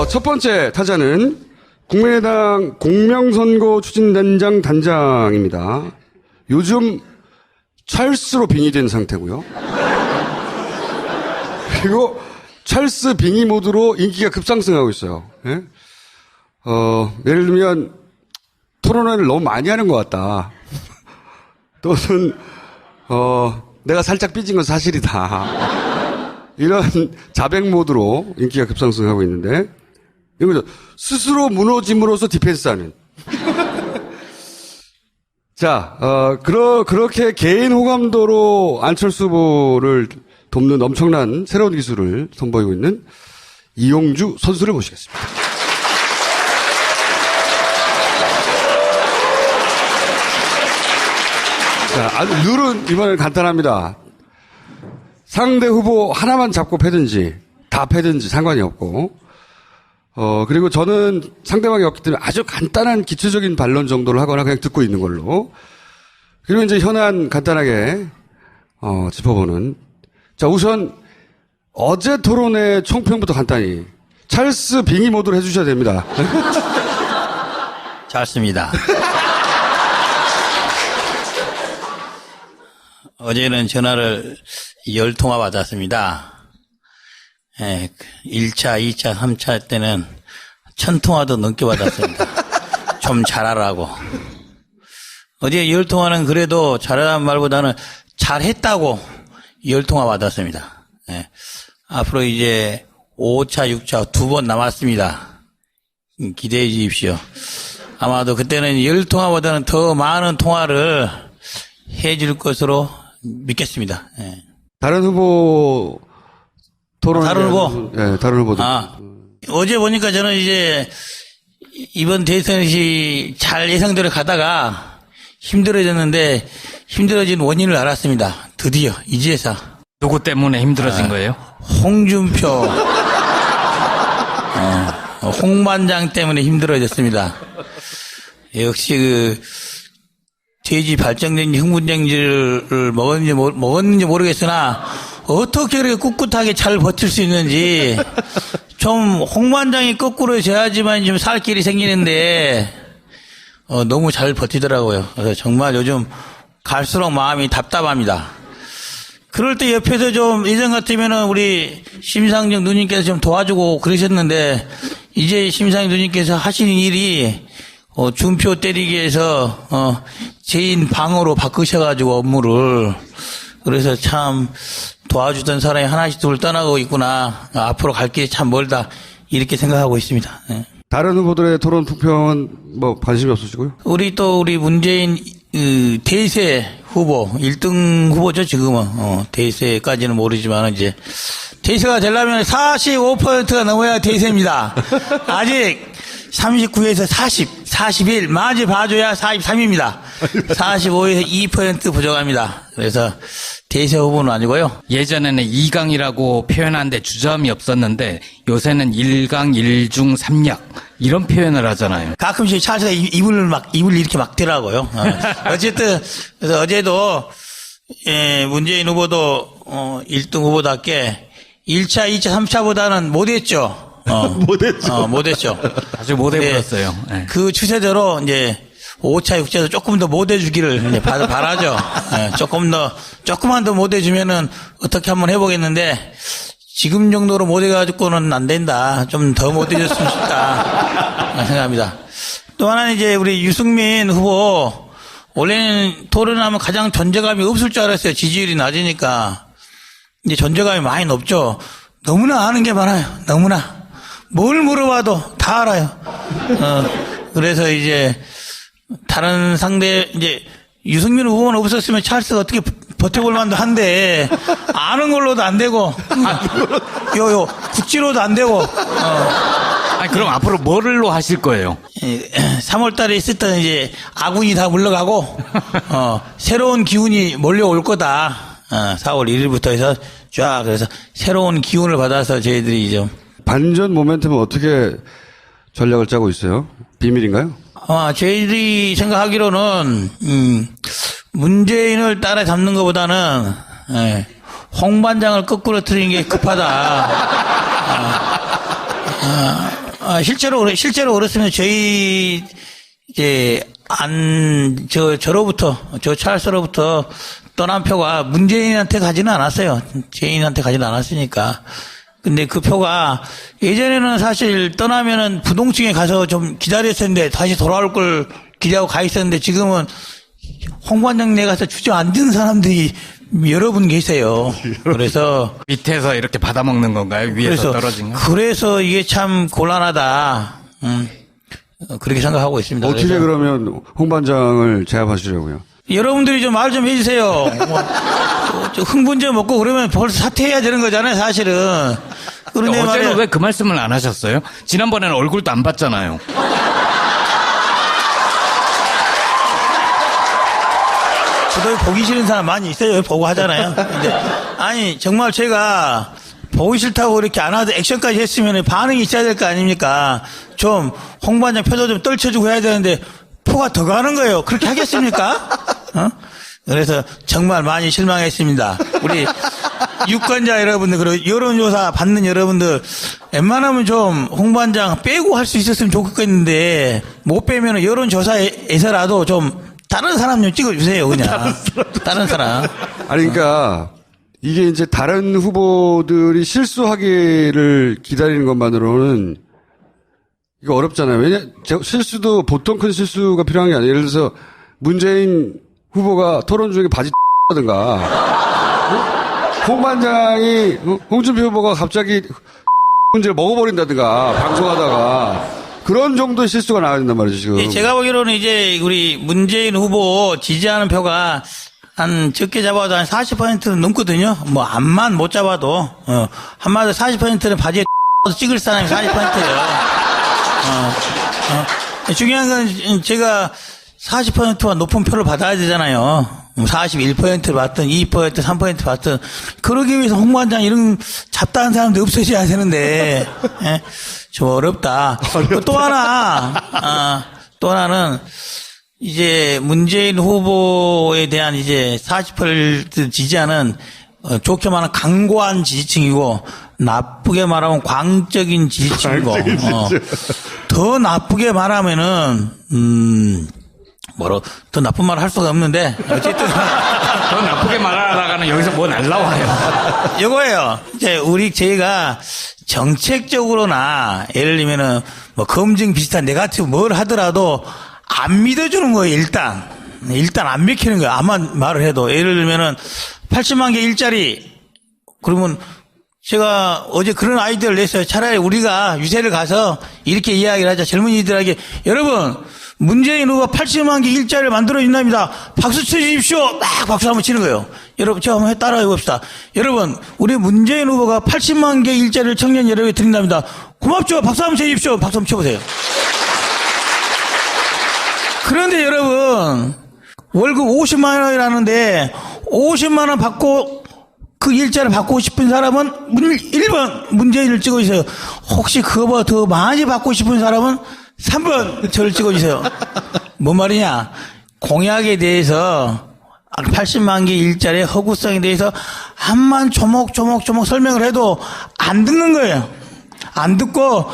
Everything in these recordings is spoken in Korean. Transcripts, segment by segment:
첫 번째 타자는 국민의당 공명선거 추진단장 단장입니다. 요즘 찰스로 빙의된 상태고요. 그리고 찰스 빙의 모드로 인기가 급상승하고 있어요. 예? 예를 들면 토론회를 너무 많이 하는 것 같다. 또는 내가 살짝 삐진 건 사실이다. 이런 자백 모드로 인기가 급상승하고 있는데 이거죠. 스스로 무너짐으로써 디펜스하는. 자, 그렇게 개인 호감도로 안철수 후보를 돕는 엄청난 새로운 기술을 선보이고 있는 이용주 선수를 모시겠습니다. 자, 아주 룰은 이번엔 간단합니다. 상대 후보 하나만 잡고 패든지 다 패든지 상관이 없고 그리고 저는 상대방이 없기 때문에 아주 간단한 기초적인 반론 정도를 하거나 그냥 듣고 있는 걸로. 그리고 이제 현안 간단하게, 짚어보는. 자, 우선, 어제 토론회 총평부터 간단히. 찰스 빙의 모드로 해주셔야 됩니다. 잘 습니다. 어제는 전화를 10통화 받았습니다. 예, 1차, 2차, 3차 때는 1000통화도 넘게 받았습니다. 좀 잘하라고. 어제 10통화는 그래도 잘하는 말보다는 잘했다고 10통화 받았습니다. 예, 앞으로 이제 5차, 6차 2번 남았습니다. 기대해 주십시오. 아마도 그때는 10통화보다는 더 많은 통화를 해줄 것으로 믿겠습니다. 예. 다른 후보 다른 후보? 네, 다른 후보도. 어제 보니까 저는 이제 이번 대선이 잘 예상대로 가다가 힘들어졌는데 홍준표진 원인을 알았습니다. 드디어 이제서. 누구 때문에 힘들어진 거예요? 홍준표, 홍반장 때문에 힘들어졌습니다. 역시 돼지 발정된 흥분정지를 먹었는지 모르겠으나 어떻게 그렇게 꿋꿋하게 잘 버틸 수 있는지 좀 홍반장이 거꾸로 져야지만 좀 살 길이 생기는데 너무 잘 버티더라고요. 그래서 정말 요즘 갈수록 마음이 답답합니다. 그럴 때 옆에서 좀 예전 같으면은 우리 심상정 누님께서 좀 도와주고 그러셨는데 이제 심상정 누님께서 하시는 일이 준표 때리기 위해서 개인 방으로 바꾸셔가지고 업무를. 그래서 참 도와주던 사람이 하나씩 둘 떠나고 있구나. 앞으로 갈 길이 참 멀다. 이렇게 생각하고 있습니다. 네. 다른 후보들의 토론 투표는 뭐 관심이 없으시고요? 우리 문재인 대세 후보 1등 후보죠 지금은. 대세까지는 모르지만 이제 대세가 되려면 45%가 넘어야 대세입니다. 아직 39에서 41 마지 봐줘야 43입니다. 45에서 2% 부족합니다. 그래서 대세 후보는 아니고요. 예전에는 2강이라고 표현하는데 주저함이 없었는데 요새는 1강 1중 3약 이런 표현을 하잖아요. 가끔씩 찰스가 입을 이렇게 막더라고요. 어쨌든 그래서 어제도 문재인 후보도 1등 후보답게 1차, 2차, 3차보다는 못했죠. 못했죠. 아주 못해버렸어요. 네. 그 추세대로 이제 5차, 6차에서 조금 더 못해주기를 바라죠. 조금만 더 못해주면은 어떻게 한번 해보겠는데 지금 정도로 못해가지고는 안 된다. 좀 더 못해줬으면 싶다. 생각합니다. 또 하나는 이제 우리 유승민 후보 원래는 토론하면 가장 존재감이 없을 줄 알았어요. 지지율이 낮으니까. 이제 존재감이 많이 높죠. 너무나 아는 게 많아요. 너무나. 뭘 물어봐도 다 알아요. 그래서 이제 다른 상대 이제 유승민 후보는 없었으면 찰스가 어떻게 버텨볼 만도 한데 아는 걸로도 안 되고 국지로도 안 되고 아니 그럼 앞으로 뭐를로 하실 거예요? 3월 달에 있었던 이제 아군이 다 물러가고 새로운 기운이 몰려올 거다. 4월 1일부터 해서 쫙 그래서 새로운 기운을 받아서 저희들이 좀 반전 모멘텀은 어떻게 전략을 짜고 있어요? 비밀인가요? 저희들이 생각하기로는 문재인을 따라잡는 것보다는 홍 반장을 거꾸로 틀리는 게 급하다. 실제로 그렇습니다. 저희, 저로부터, 저 찰스로부터 떠난 표가 문재인한테 가지는 않았어요. 재인한테 가지는 않았으니까. 근데 그 표가 예전에는 사실 떠나면은 부동층에 가서 좀 기다렸었는데 다시 돌아올 걸 기대하고 가 있었는데 지금은 홍반장내 가서 주저앉은 사람들이 여러 분 계세요. 그래서 밑에서 이렇게 받아먹는 건가요? 위에서 떨어진 거? 그래서 이게 참 곤란하다. 그렇게 생각하고 있습니다. 어떻게 그래서 그러면 홍반장을 제압하시려고요? 여러분들이 좀 말 좀 해주세요. 흥분제 먹고 그러면 벌써 사퇴해야 되는 거잖아요, 사실은. 그런데 어제는 말이야. 왜 그 말씀을 안 하셨어요? 지난번에는 얼굴도 안 봤잖아요. 저도 보기 싫은 사람 많이 있어요. 보고 하잖아요. 근데 아니 정말 제가 보기 싫다고 이렇게 안 하도 액션까지 했으면 반응이 있어야 될 거 아닙니까? 좀 홍반장 표도 좀 떨쳐주고 해야 되는데 표가 더 가는 거예요. 그렇게 하겠습니까? 그래서 정말 많이 실망했습니다. 우리 유권자 여러분들 그리고 여론조사 받는 여러분들 웬만하면 좀 홍반장 빼고 할 수 있었으면 좋겠는데 못 빼면 여론조사에서라도 좀 다른 사람 좀 찍어주세요, 그냥. 다른 사람. 아니, 그러니까 이게 이제 다른 후보들이 실수하기를 기다리는 것만으로는 이거 어렵잖아요. 실수도 보통 큰 실수가 필요한 게 아니에요. 예를 들어서 문재인 후보가 토론 중에 바지 하든가 홍반장이 홍준표 후보가 갑자기 문제를 먹어버린다든가 방송하다가 그런 정도의 실수가 나와야 된단 말이죠, 지금. 제가 보기로는 이제 우리 문재인 후보 지지하는 표가 한 적게 잡아도 한 40%는 넘거든요. 뭐 암만 못 잡아도 한마디로 40%는 바지에 찍을 사람이 40%예요. 중요한 건 제가 40%와 높은 표를 받아야 되잖아요. 41%를 받든 2%, 3% 받든 그러기 위해서 홍반장 이런 잡다한 사람도 없어져야 되는데 좀 어렵다. 또 하나는 이제 문재인 후보에 대한 이제 40% 지지하는 좋게 말하면 강고한 지지층이고 나쁘게 말하면 광적인 지지층이고 더 나쁘게 말하면은 더 나쁜 말을 할 수가 없는데 어쨌든 더 나쁘게 말하다가는 여기서 뭐 날라와요. 이거예요. 이제 저희가 정책적으로나 예를 들면은 뭐 검증 비슷한 네거티브 뭘 하더라도 안 믿어주는 거예요. 일단 안 믿기는 거예요. 아무만 말을 해도 예를 들면은 80만 개 일자리 그러면 제가 어제 그런 아이디어를 냈어요. 차라리 우리가 유세를 가서 이렇게 이야기를 하자. 젊은이들에게 여러분 문재인 후보가 80만 개 일자리를 만들어준답니다. 박수 쳐주십시오. 막 박수 한번 치는 거예요. 여러분 제가 한번 따라해 봅시다. 여러분 우리 문재인 후보가 80만 개 일자리를 청년 여러분에게 드린답니다. 고맙죠. 박수 한번 쳐주십시오. 박수 한번 쳐보세요. 그런데 여러분 월급 50만 원이라는데 50만 원 받고 그 일자를 받고 싶은 사람은 1번 문재인을 찍어주세요. 혹시 그거보다 더 많이 받고 싶은 사람은 3번 저를 찍어주세요. 뭔 말이냐. 공약에 대해서 80만 개 일자리의 허구성에 대해서 한만 조목조목 설명을 해도 안 듣는 거예요. 안 듣고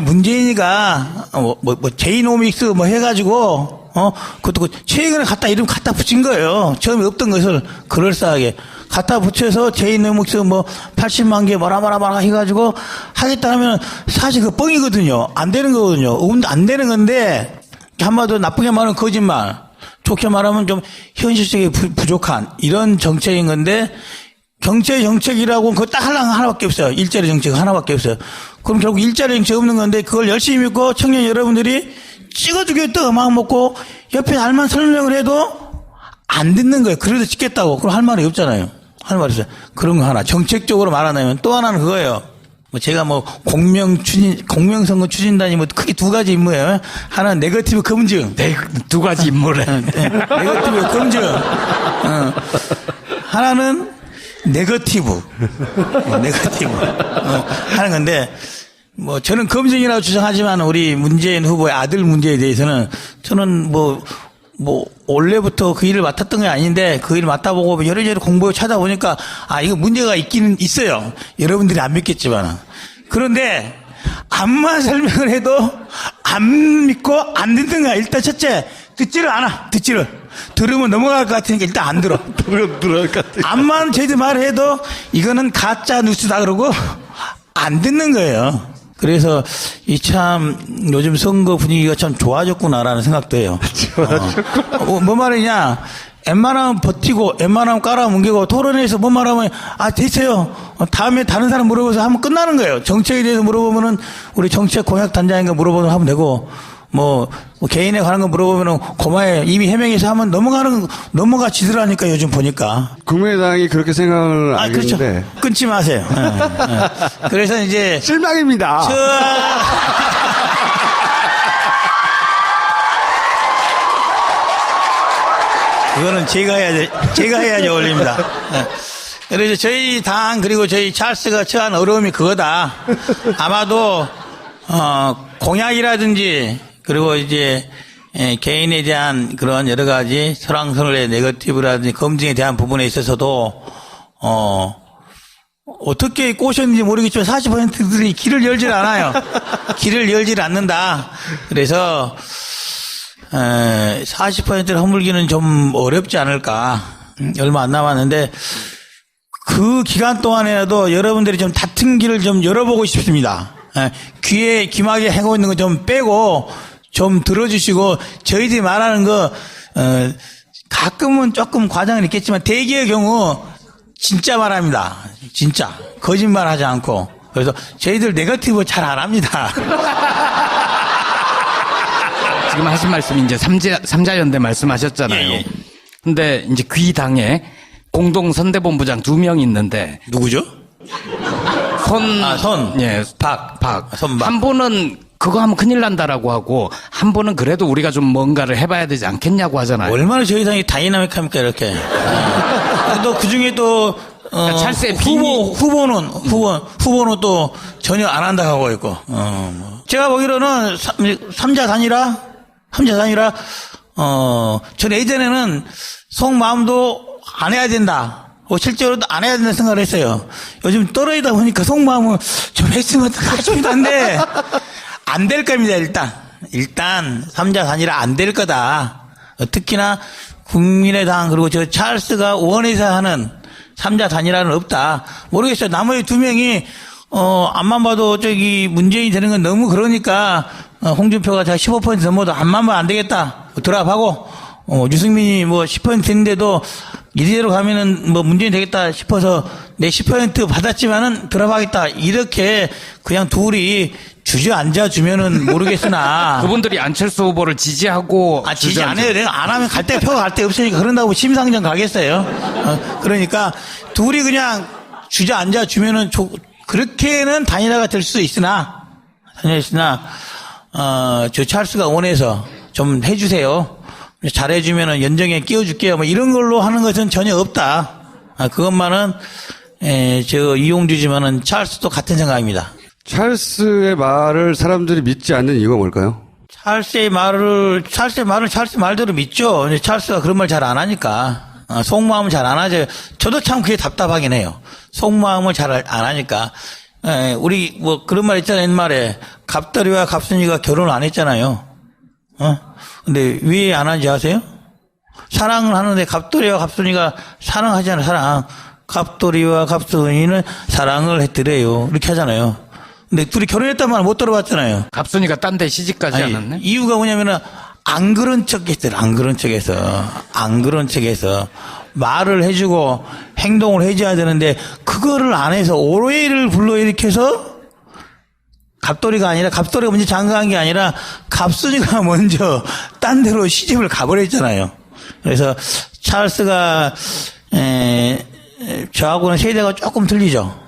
문재인이가 제이노믹스 뭐 해가지고 그것도 최근에 이름 갖다 붙인 거예요. 처음에 없던 것을 그럴싸하게 갖다 붙여서 제이노믹스 80만 개 뭐라 해가지고 하겠다 하면 사실 그 뻥이거든요. 안 되는 거거든요. 안 되는 건데 한마디로 나쁘게 말하면 거짓말, 좋게 말하면 좀 현실적이 부족한 이런 정책인 건데 경제 정책이라고 그거 딱 하나밖에 없어요. 일자리 정책 하나밖에 없어요. 그럼 결국 일자리 정책 없는 건데 그걸 열심히 믿고 청년 여러분들이 찍어주겠다고 마음 먹고 옆에 알만 설명을 해도 안 듣는 거예요. 그래도 찍겠다고. 그럼 할 말이 없잖아요. 할 말이 없어요. 그런 거 하나. 정책적으로 말하자면 또 하나는 그거예요. 제가 공명선거 추진단이 크게 두 가지 임무예요. 하나는 네거티브 검증. 두 가지 임무래. 네거티브 검증. 하나는 네거티브 하는 건데 저는 검증이라고 주장하지만 우리 문재인 후보의 아들 문제에 대해서는 저는 원래부터 그 일을 맡았던 게 아닌데 그 일을 맡아보고 여러저러 공부해 찾아보니까 이거 문제가 있기는 있어요. 여러분들이 안 믿겠지만 그런데 암만 설명을 해도 안 믿고 안 듣는 거야. 일단 첫째, 듣지를 않아. 들으면 넘어갈 것 같으니까 일단 안 들어. 들어갈 것 같아. 암만 저희들 말을 해도 이거는 가짜 뉴스다 그러고 안 듣는 거예요. 그래서 이 참 요즘 선거 분위기가 참 좋아졌구나라는 생각도 해요. 뭐 말이냐? 웬만하면 버티고 웬만하면 깔아뭉개고 토론회에서 뭔 말하면 됐어요. 다음에 다른 사람 물어봐서 하면 끝나는 거예요. 정책에 대해서 물어보면은 우리 정책 공약 단장인가 물어보면 하면 되고 뭐 개인에 관한 거 물어보면은 고마에 이미 해명해서 하면 넘어가지더라니까 요즘 보니까. 국민의당이 그렇게 생각을 그렇죠. 하겠는데 끊지 마세요. 그래서 이제 실망입니다. 그거는 제가 해야지 어울립니다. 그래서 저희 당 그리고 저희 찰스가 처한 어려움이 그거다. 아마도 공약이라든지 그리고 이제 개인에 대한 그런 여러 가지 설왕설래 네거티브라든지 검증에 대한 부분에 있어서도 어떻게 꼬셨는지 모르겠지만 40%들이 길을 열질 않아요. 길을 열질 않는다. 그래서 40%를 허물기는 좀 어렵지 않을까. 얼마 안 남았는데 그 기간 동안에라도 여러분들이 좀 다툰 길을 좀 열어보고 싶습니다. 귀에 귀마개 해고 있는 거 좀 빼고 좀 들어주시고 저희들이 말하는 거 가끔은 조금 과장은 있겠지만 대개의 경우 진짜 말합니다. 진짜 거짓말하지 않고. 그래서 저희들 네거티브 잘 안 합니다. 지금 하신 말씀이 이제 삼자연대 말씀하셨잖아요. 예. 근데 이제 귀당에 공동선대본부장 2명 있는데 누구죠? 손. 예. 박. 선박. 한 분은 그거 하면 큰일 난다라고 하고 한 분은 그래도 우리가 좀 뭔가를 해봐야 되지 않겠냐고 하잖아요. 얼마나 저희 당이 다이나믹합니까 이렇게. 또 그중에 또 그러니까 찰스의 후보는 또 전혀 안 한다 하고 있고. 제가 보기로는 삼자 단일화 전 예전에는 속마음도 안 해야 된다. 실제로도 안 해야 된다는 생각을 했어요. 요즘 떨어지다 보니까 속마음은 좀 했으면 좀 한데 안 될 겁니다. 일단 삼자 단일화 안 될 거다. 특히나 국민의당 그리고 저 찰스가 원해서 하는 삼자 단일화는 없다. 모르겠어요. 나머지 2명이 앞만 봐도 문재인이 되는 건 너무 그러니까 홍준표가 자 15% 넘어도 앞만 봐도 안 되겠다. 드랍하고 유승민이 10% 됐는데도 이대로 가면은 문재인 되겠다 싶어서 내 10% 받았지만은 드랍하겠다. 이렇게 그냥 둘이 주저앉아 주면은 모르겠으나 그분들이 안철수 후보를 지지하고 지지 안 해요. 내가 안 하면 표가 갈 데 없으니까 그런다고 심상정 가겠어요. 그러니까 둘이 그냥 주저앉아 주면은 그렇게는 단일화가 될 수 있으나 저 찰스가 원해서 좀 해주세요. 잘해주면은 연정에 끼워줄게요. 이런 걸로 하는 것은 전혀 없다. 그것만은 저 이용주지만은 찰스도 같은 생각입니다. 찰스의 말을 사람들이 믿지 않는 이유가 뭘까요? 찰스의 말을 찰스 말대로 믿죠. 근데 찰스가 그런 말 잘 안 하니까. 속마음은 잘 안 하죠. 저도 참 그게 답답하긴 해요. 속마음을 잘 안 하니까. 우리 그런 말 있잖아요. 옛말에 갑돌이와 갑순이가 결혼을 안 했잖아요. 근데 왜 안 하는지 아세요? 사랑을 하는데 갑돌이와 갑순이가 사랑하잖아요. 사랑. 갑돌이와 갑순이는 사랑을 했더래요. 이렇게 하잖아요. 근데 둘이 결혼했단 말 못 들어봤잖아요. 갑순이가 딴 데 시집가지 않았네? 이유가 뭐냐면은 안 그런 척 했어요. 안 그런 척해서 말을 해주고 행동을 해줘야 되는데 그거를 안 해서 오해를 불러일으켜서 갑돌이가 먼저 장가한 게 아니라 갑순이가 먼저 딴 데로 시집을 가버렸잖아요. 그래서 찰스가 저하고는 세대가 조금 틀리죠.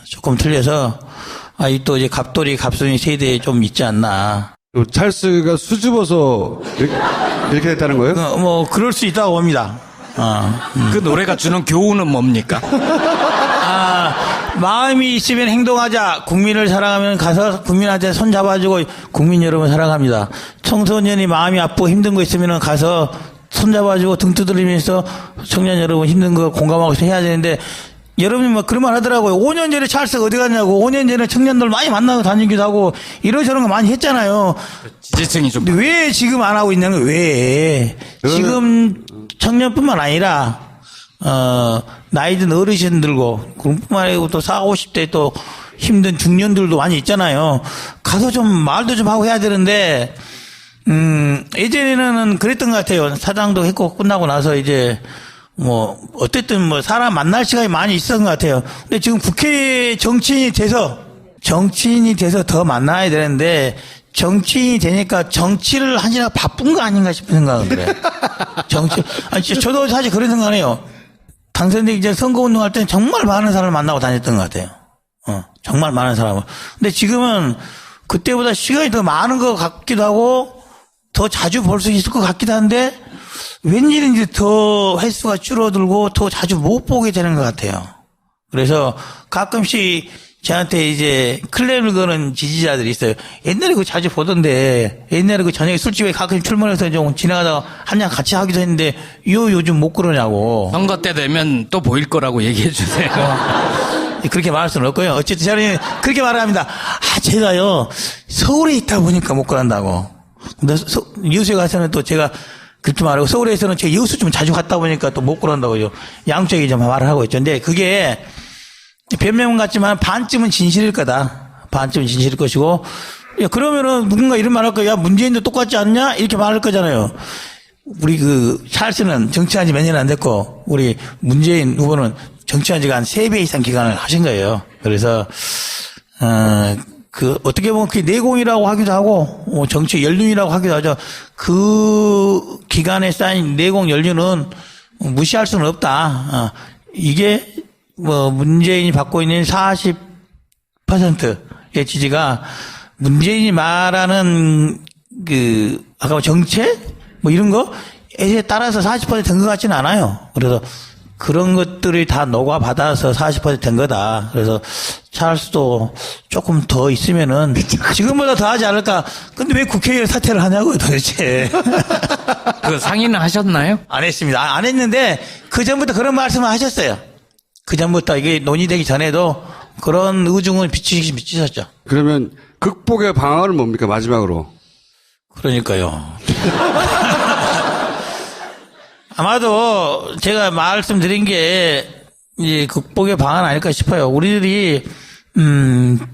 조금 틀려서 또 이제 갑돌이 갑순이 세대에 좀 있지 않나. 찰스가 수줍어서 이렇게 됐다는 거예요? 그럴 수 있다고 봅니다. 그 노래가 주는 교훈은 뭡니까? 마음이 있으면 행동하자. 국민을 사랑하면 가서 국민한테 손 잡아주고 국민 여러분 사랑합니다. 청소년이 마음이 아프고 힘든 거 있으면 가서 손 잡아주고 등 두드리면서 청년 여러분 힘든 거 공감하고 해야 되는데 여러분이 뭐 그런 말 하더라고요. 5년 전에 찰스가 어디 갔냐고. 5년 전에 청년들 많이 만나고 다니기도 하고 이러저런 거 많이 했잖아요. 지지층이 좀. 근데 왜 지금 안 하고 있냐는 거예요. 왜? 지금 청년뿐만 아니라 나이 든 어르신들고 그뿐만 아니고 또 40, 50대 또 힘든 중년들도 많이 있잖아요. 가서 좀 말도 좀 하고 해야 되는데 예전에는 그랬던 것 같아요. 사장도 했고 끝나고 나서 이제 뭐 어쨌든 뭐 사람 만날 시간이 많이 있었던 것 같아요. 근데 지금 국회 정치인이 돼서 더 만나야 되는데 정치인이 되니까 정치를 하느라 바쁜 거 아닌가 싶은 생각은 그래요. 아니 진짜 저도 사실 그런 생각해요. 당선되기 전 선거운동할 때는 정말 많은 사람을 만나고 다녔던 것 같아요. 정말 많은 사람을. 근데 지금은 그때보다 시간이 더 많은 것 같기도 하고 더 자주 볼 수 있을 것 같기도 한데 웬일인지 더 횟수가 줄어들고 더 자주 못 보게 되는 것 같아요. 그래서 가끔씩 저한테 이제 클레임을 거는 지지자들이 있어요. 옛날에 그거 자주 보던데, 옛날에 그 저녁에 술집에 가끔 출근해서 좀 지나가다가 한잔 같이 하기도 했는데, 요즘 못 그러냐고. 선거 때 되면 또 보일 거라고 얘기해 주세요. 그렇게 말할 수는 없고요. 어쨌든 저는 그렇게 말합니다. 제가요, 서울에 있다 보니까 못 그런다고. 근데 여수에 가서는 또 제가 그렇게 말하고, 서울에서는 제가 여수 좀 자주 갔다 보니까 또 못 그런다고요. 양쪽에 좀 말을 하고 있죠. 근데 그게, 변명 같지만 반쯤은 진실일 거다. 반쯤은 진실일 것이고, 야, 그러면은 누군가 이런 말 할 거야. 야, 문재인도 똑같지 않냐? 이렇게 말할 거잖아요. 우리 찰스는 정치한 지 몇 년 안 됐고, 우리 문재인 후보는 정치한 지가 한 3배 이상 기간을 하신 거예요. 그래서, 어떻게 보면 그게 내공이라고 하기도 하고, 정치 연륜이라고 하기도 하죠. 그 기간에 쌓인 내공 연륜은 무시할 수는 없다. 이게, 문재인이 받고 있는 40%의 지지가 문재인이 말하는 아까 정책? 이런 거에 따라서 40%된 것 같지는 않아요. 그래서 그런 것들이 다 녹아받아서 40%된 거다. 그래서 찰스도 조금 더 있으면은 지금보다 더 하지 않을까. 근데 왜 국회의원 사퇴를 하냐고요, 도대체. 그 상의는 하셨나요? 안 했습니다. 안 했는데 그 전부터 그런 말씀을 하셨어요. 그 전부터 이게 논의되기 전에도 그런 의중을 비치셨죠. 그러면 극복의 방안은 뭡니까, 마지막으로? 그러니까요. 아마도 제가 말씀드린 게 이제 극복의 방안 아닐까 싶어요. 우리들이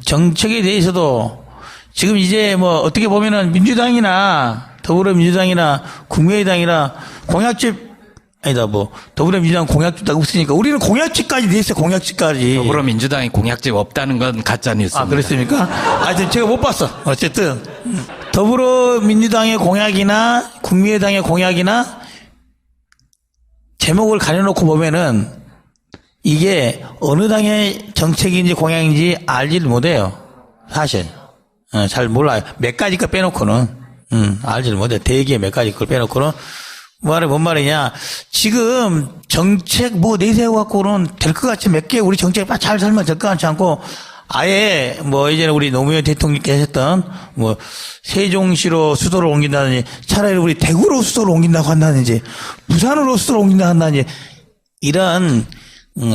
정책에 대해서도 지금 이제 어떻게 보면은 민주당이나 더불어민주당이나 국민의당이나 공약집 아니다, 더불어민주당 공약집 없으니까 우리는 공약집까지 돼 있어요, 공약집까지. 더불어민주당이 공약집 없다는 건 가짜뉴스입니다. 그렇습니까? 하여튼 제가 못 봤어. 어쨌든. 더불어민주당의 공약이나 국민의당의 공약이나 제목을 가려놓고 보면은 이게 어느 당의 정책인지 공약인지 알지를 못해요. 사실. 잘 몰라요. 몇 가지 거 빼놓고는. 알지를 못해요. 대기에 몇 가지 걸 빼놓고는. 뭔 말이냐. 지금 정책 내세워갖고는 될 것 같지 몇 개 우리 정책 잘 살면 될 것 같지 않고 아예 예전에 우리 노무현 대통령께서 했던 세종시로 수도를 옮긴다든지 차라리 우리 대구로 수도를 옮긴다고 한다든지 부산으로 수도를 옮긴다고 한다든지 이런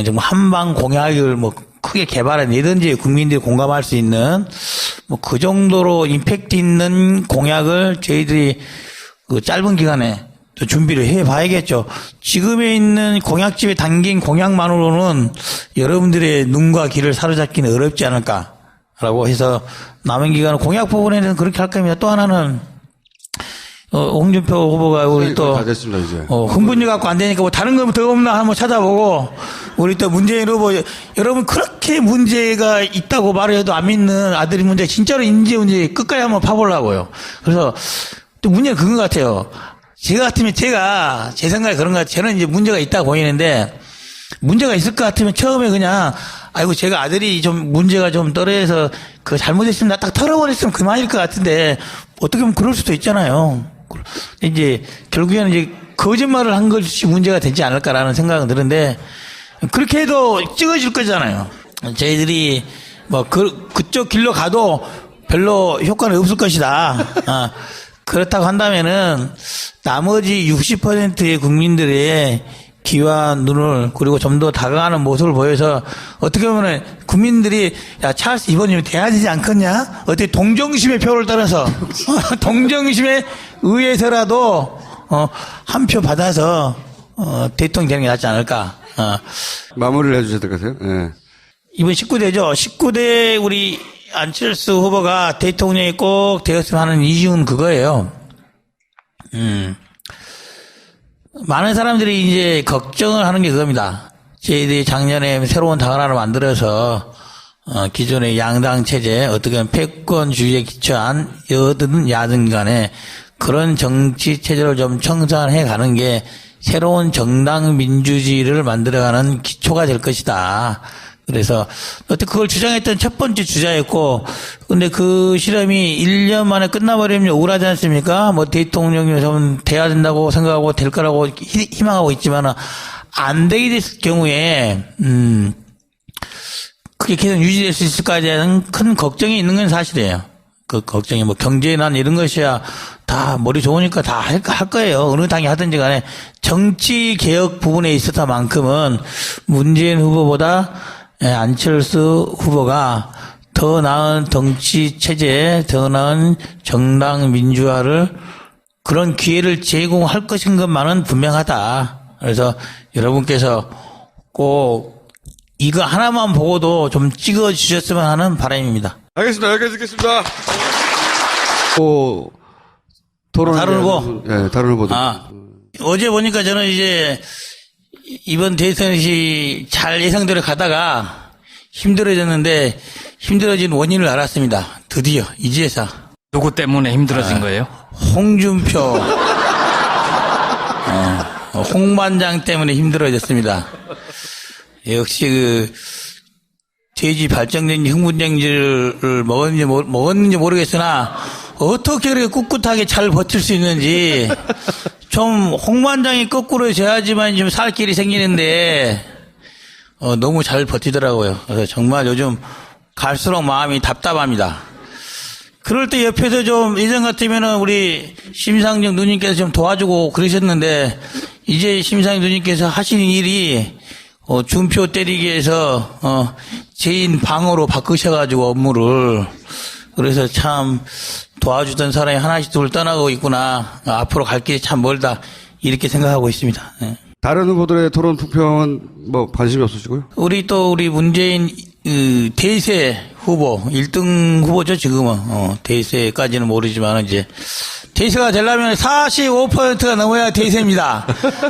정말 한방 공약을 크게 개발해내든지 국민들이 공감할 수 있는 그 정도로 임팩트 있는 공약을 저희들이 짧은 기간에 또 준비를 해봐야겠죠. 지금에 있는 공약집에 담긴 공약만으로는 여러분들의 눈과 귀를 사로잡기는 어렵지 않을까라고 해서 남은 기간은 공약 부분에는 그렇게 할 겁니다. 또 하나는 홍준표 후보가 우리 또 다 됐습니다, 이제. 흥분이 갖고 안 되니까 다른 거 더 없나 한번 찾아보고 우리 또 문재인 후보 여러분 그렇게 문제가 있다고 말을 해도 안 믿는 아들이 문제 진짜로 인지 문제 끝까지 한번 파보려고요. 그래서 또 문제는 그건 것 같아요. 제가 같으면 제 생각에 그런 것 같아요. 저는 이제 문제가 있다고 보이는데, 문제가 있을 것 같으면 처음에 그냥, 제가 아들이 좀 문제가 좀 떨어져서 잘못했으면 나 딱 털어버렸으면 그만일 것 같은데, 어떻게 보면 그럴 수도 있잖아요. 이제, 결국에는 이제 거짓말을 한 것이 문제가 되지 않을까라는 생각은 드는데, 그렇게 해도 찍어질 거잖아요. 저희들이 그쪽 길로 가도 별로 효과는 없을 것이다. 그렇다고 한다면은 나머지 60%의 국민들의 귀와 눈을 그리고 좀 더 다가가는 모습을 보여서 어떻게 보면 국민들이 야 찰스 이번이면 돼야 되지 않겠냐? 어떻게 동정심의 표를 따라서 동정심에 의해서라도 한 표 받아서 대통령 되는 게 낫지 않을까? 마무리를 해주셔야 될 것 같아요. 예. 이번 19대죠. 19대 우리 안철수 후보가 대통령이 꼭 되었으면 하는 이유는 그거예요. 많은 사람들이 이제 걱정을 하는 게 그겁니다. 저희들이 작년에 새로운 당 하나를 만들어서 기존의 양당 체제, 어떻게 보면 패권주의에 기초한 여든 야든 간에 그런 정치 체제를 좀 청산해 가는 게 새로운 정당 민주주의를 만들어가는 기초가 될 것이다. 그래서 어떻게 그걸 주장했던 첫 번째 주자였고, 근데 그 실험이 1년 만에 끝나버리면 우울하지 않습니까? 뭐 대통령이 좀 돼야 된다고 생각하고 될 거라고 희망하고 있지만은 안 되게 됐을 경우에 그게 계속 유지될 수 있을까에 대한 큰 걱정이 있는 건 사실이에요. 그 걱정이 뭐 경제난 이런 것이야 다 머리 좋으니까 다 할 거예요. 어느 당이 하든지 간에 정치 개혁 부분에 있어서만큼은 문재인 후보보다 안철수 후보가 더 나은 정치 체제, 더 나은 정당 민주화를 그런 기회를 제공할 것인 것만은 분명하다. 그래서 여러분께서 꼭 이거 하나만 보고도 좀 찍어 주셨으면 하는 바람입니다. 알겠습니다. 여기까지 듣겠습니다. 토론. 다른 후보? 네, 다른 후보도. 어제 보니까 저는 이제 이번 대선이 잘 예상대로 가다가 힘들어졌는데 홍준표 원인을 알았습니다. 드디어 이제서. 누구 때문에 힘들어진 거예요? 홍준표 홍반장 때문에 힘들어졌습니다. 역시 그 돼지 발정된 흥분정지를 먹었는지 모르겠으나 어떻게 그렇게 꿋꿋하게 잘 버틸 수 있는지 좀 홍반장이 거꾸로 져야지만 좀 살 길이 생기는데 너무 잘 버티더라고요. 그래서 정말 요즘 갈수록 마음이 답답합니다. 그럴 때 옆에서 좀 예전 같으면은 우리 심상정 누님께서 좀 도와주고 그러셨는데 이제 심상정 누님께서 하시는 일이 준표 때리기 위해서 재인 방어로 바꾸셔가지고 업무를 그래서 참 도와주던 사람이 하나씩 둘 떠나고 있구나. 앞으로 갈 길이 참 멀다. 이렇게 생각하고 있습니다. 네. 다른 후보들의 토론 투표는 뭐 관심이 없으시고요? 우리 문재인 대세 후보 1등 후보죠 지금은. 대세까지는 모르지만 이제 대세가 되려면 45%가 넘어야 대세입니다.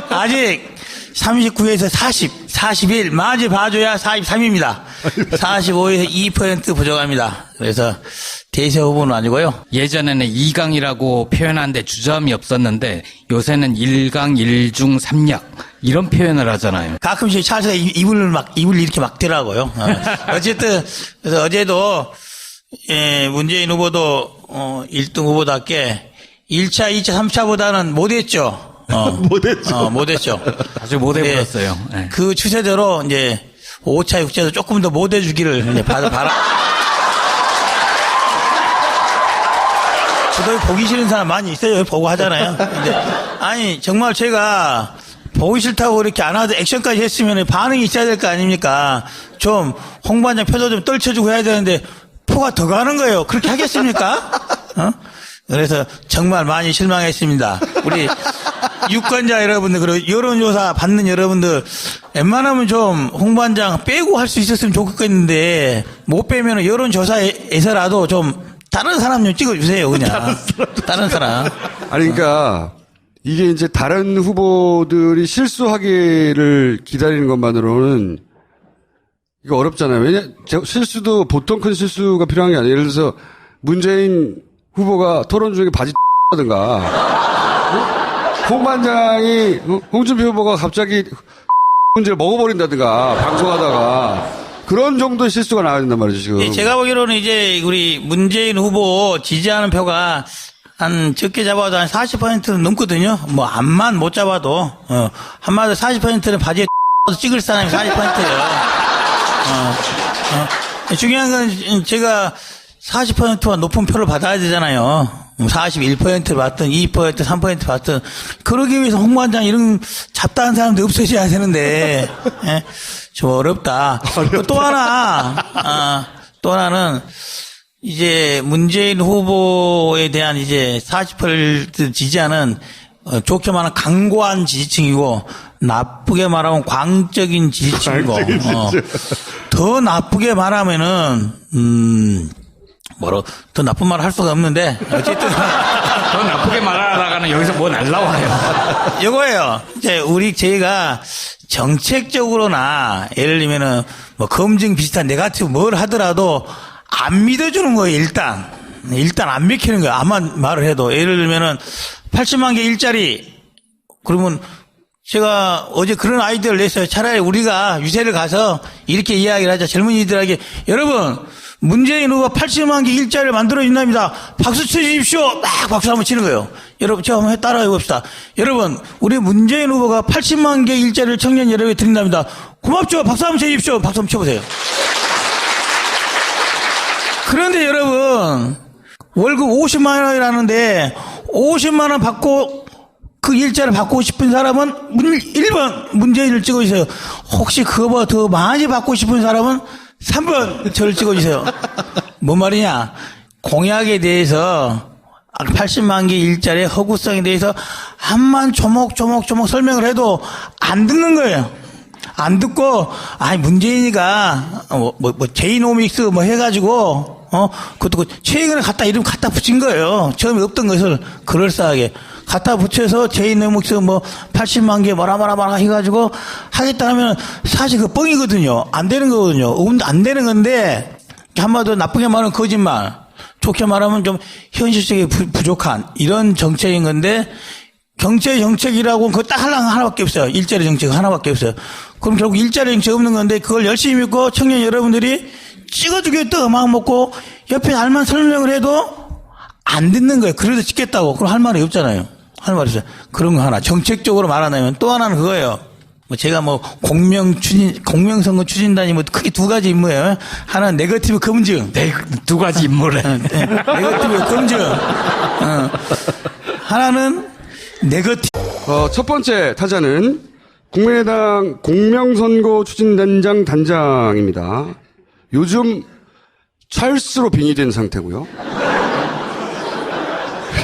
아직 39에서 40, 41 마지 봐줘야 43입니다. 45에서 2% 부족합니다. 그래서 대세 후보는 아니고요. 예전에는 2강이라고 표현하는데 주저함이 없었는데 요새는 1강 1중 3약 이런 표현을 하잖아요. 가끔씩 찰스가 입을 이렇게 막더라고요. 어쨌든 그래서 어제도 문재인 후보도 1등 후보답게 1차, 2차, 3차보다는 못했죠. 못했죠. 아주 못해버렸어요. 네. 그 추세대로 이제 5차, 6차에서 조금 더 못해주기를 이제 바라. 저도 보기 싫은 사람 많이 있어요. 보고 하잖아요. 근데 아니 정말 제가 보기 싫다고 이렇게 안 하도 액션까지 했으면 반응이 있어야 될 거 아닙니까? 좀 홍반장 표도 좀 떨쳐주고 해야 되는데 표가 더 가는 거예요. 그렇게 하겠습니까? 그래서 정말 많이 실망했습니다. 우리 유권자 여러분들 그리고 여론조사 받는 여러분들 웬만하면 좀 홍반장 빼고 할 수 있었으면 좋겠는데 못 빼면 여론조사에서라도 좀 다른 사람 좀 찍어주세요. 그냥 다른 사람. 아니 그러니까 이게 이제 다른 후보들이 실수하기를 기다리는 것만으로는 이거 어렵잖아요. 실수도 보통 큰 실수가 필요한 게 아니에요. 예를 들어서 문재인 후보가 토론 중에 바지 하든가 홍 반장이 홍준표 후보가 갑자기 문제를 먹어버린다든가 방송하다가 그런 정도의 실수가 나와야 된단 말이죠 지금. 제가 보기로는 이제 우리 문재인 후보 지지하는 표가 한 적게 잡아도 한 40%는 넘거든요. 뭐 암만 못 잡아도 한마디로 40%는 바지에 찍을 사람이 40%예요. 중요한 건 제가 40%와 높은 표를 받아야 되잖아요. 41%를 받든 2%, 3% 받든 그러기 위해서 홍보한장 이런 잡다한 사람도 없어져야 되는데 예? 좀 어렵다. 또 하나는 이제 문재인 후보에 대한 이제 40% 지지하는 좋게 말하면 강고한 지지층이고 나쁘게 말하면 광적인 지지층이고 더 나쁘게 말하면은 더 나쁜 말을 할 수가 없는데 어쨌든 더 나쁘게 말하다가는 여기서 뭐 날라와요. 이거예요. 이제 저희가 정책적으로나 예를 들면은 뭐 검증 비슷한 네거티브 뭘 하더라도 안 믿어주는 거예요. 일단 안 믿기는 거예요. 암만 말을 해도 예를 들면은 80만 개 일자리 그러면 제가 어제 그런 아이디어를 냈어요. 차라리 우리가 유세를 가서 이렇게 이야기를 하자. 젊은이들에게 여러분 문재인 후보가 80만 개 일자리를 만들어준답니다. 박수 쳐주십시오. 막 박수 한번 치는 거예요. 여러분 제가 한번 따라해 봅시다. 여러분 우리 문재인 후보가 80만 개 일자리를 청년 여러분에게 드린답니다. 고맙죠. 박수 한번 쳐주십시오. 박수 한번 쳐보세요. 그런데 여러분 월급 50만 원이라는데 50만 원 받고 그 일자를 받고 싶은 사람은 1번 문재인을 찍어주세요. 혹시 그거보다 더 많이 받고 싶은 사람은 3번 저를 찍어주세요. 뭔 말이냐. 공약에 대해서 80만 개 일자리의 허구성에 대해서 한만 조목조목 설명을 해도 안 듣는 거예요. 안 듣고 문재인이가 제이노믹스 뭐 해가지고 그것도 최근에 이름 갖다 붙인 거예요. 처음에 없던 것을 그럴싸하게 갖다 붙여서 제이노믹스 80만 개 뭐라 해가지고 하겠다 하면 사실 그 뻥이거든요. 안 되는 거거든요. 안 되는 건데 한마디로 나쁘게 말하면 거짓말, 좋게 말하면 좀 현실적이 부족한 이런 정책인 건데 경제 정책이라고 그거 딱 하나밖에 없어요. 일자리 정책 하나밖에 없어요. 그럼 결국 일자리 정책 없는 건데 그걸 열심히 믿고 청년 여러분들이 찍어주겠다 마음 먹고 옆에 알만 설명을 해도 안 듣는 거예요. 그래도 찍겠다고. 그럼 할 말이 없잖아요. 할 말이 없어요. 그런 거 하나. 정책적으로 말하자면 또 하나는 그거예요. 제가 공명선거 추진단이 크게 두 가지 임무예요. 하나는 네거티브 검증. 네, 두 가지 임무래. 네거티브 검증. 하나는 네거티브. 첫 번째 타자는 국민의당 공명선거 추진단장 단장입니다. 요즘 찰스로 빙의된 상태고요.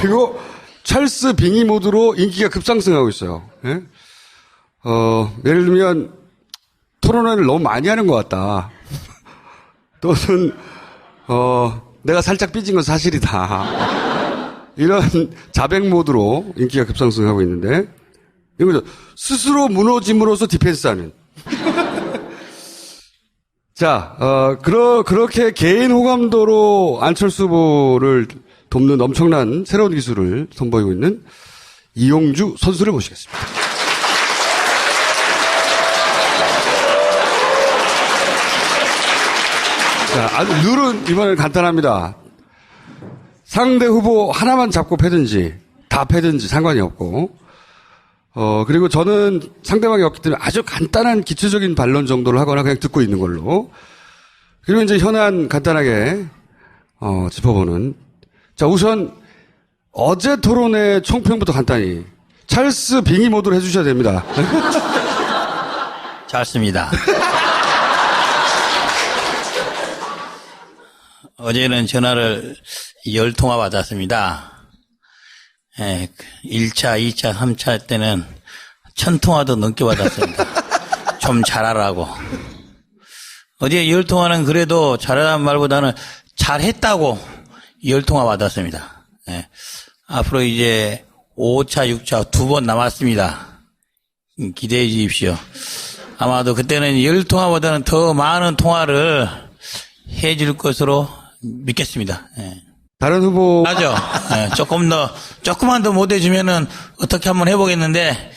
그리고 찰스 빙의 모드로 인기가 급상승하고 있어요. 예? 예를 들면 토론회를 너무 많이 하는 것 같다. 또는 내가 살짝 삐진 건 사실이다. 이런 자백 모드로 인기가 급상승하고 있는데 이거죠. 스스로 무너짐으로써 디펜스하는. 자, 그렇게 개인 호감도로 안철수 후보를 돕는 엄청난 새로운 기술을 선보이고 있는 이용주 선수를 모시겠습니다. 자, 룰은 이번엔 간단합니다. 상대 후보 하나만 잡고 패든지, 다 패든지 상관이 없고, 그리고 저는 상대방이 없기 때문에 아주 간단한 기초적인 반론 정도를 하거나 그냥 듣고 있는 걸로. 그리고 이제 현안 간단하게, 짚어보는. 자, 우선, 어제 토론회 총평부터 간단히. 찰스 빙의 모드로 해주셔야 됩니다. 잘 씁니다. 어제는 전화를 10통화 받았습니다. 1차, 2차, 3차 때는 1000통화도 넘게 받았습니다. 좀 잘하라고. 어제 10통화는 그래도 잘하는 말보다는 잘했다고 10통화 받았습니다. 앞으로 이제 5차, 6차 2번 남았습니다. 기대해 주십시오. 아마도 그때는 10통화보다는 더 많은 통화를 해줄 것으로 믿겠습니다. 다른 후보. 맞아. 조금만 더 못해주면은 어떻게 한번 해보겠는데,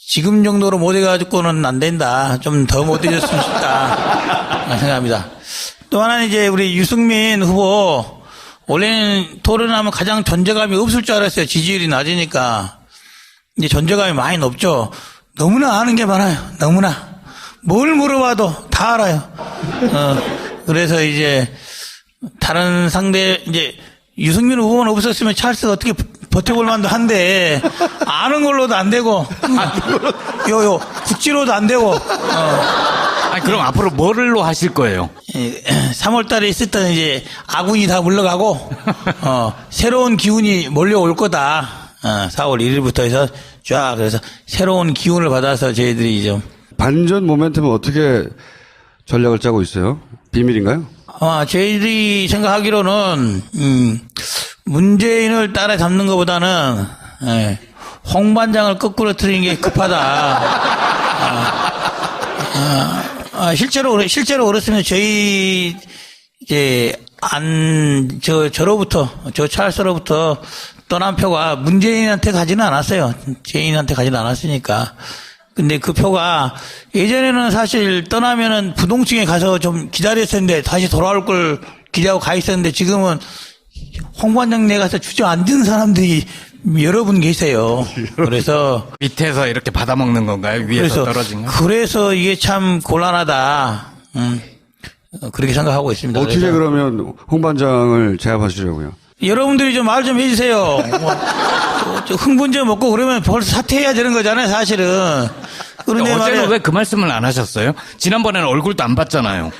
지금 정도로 못해가지고는 안 된다. 좀 더 못해줬으면 싶다. 생각합니다. 또 하나는 이제 우리 유승민 후보, 원래는 토론하면 가장 존재감이 없을 줄 알았어요. 지지율이 낮으니까. 이제 존재감이 많이 높죠. 너무나 아는 게 많아요. 너무나. 뭘 물어봐도 다 알아요. 그래서 이제, 다른 상대, 이제, 유승민 후보만 없었으면 찰스가 어떻게 버텨볼 만도 한데, 아는 걸로도 안 되고, 국지로도 안 되고, 아니, 그럼 앞으로 뭐를로 하실 거예요? 3월 달에 있었던 이제 아군이 다 물러가고, 새로운 기운이 몰려올 거다. 4월 1일부터 해서 쫙, 그래서 새로운 기운을 받아서 저희들이 좀. 반전 모멘텀은 어떻게 전략을 짜고 있어요? 비밀인가요? 저희들이 생각하기로는, 문재인을 따라잡는 것보다는, 홍 반장을 거꾸로 틀리는 게 급하다. 실제로 그렇으면 저희, 저로부터, 저 찰스로부터 떠난 표가 문재인한테 가지는 않았어요. 재인한테 가지는 않았으니까. 근데 그 표가 예전에는 사실 떠나면은 부동층에 가서 좀 기다렸었는데 다시 돌아올 걸 기대하고 가 있었는데 지금은 홍 반장네 가서 주저앉은 사람들이 여러 분 계세요. 그래서 밑에서 이렇게 받아먹는 건가요? 위에서 떨어진 거? 그래서 이게 참 곤란하다. 그렇게 생각하고 있습니다. 어떻게 그래서 그러면 홍 반장을 제압하시려고요? 여러분들이 좀 말 좀 해주세요. 흥분제 먹고 그러면 벌써 사퇴해야 되는 거잖아요, 사실은. 그런데 어제는 말이야. 왜 그 말씀을 안 하셨어요? 지난번에는 얼굴도 안 봤잖아요.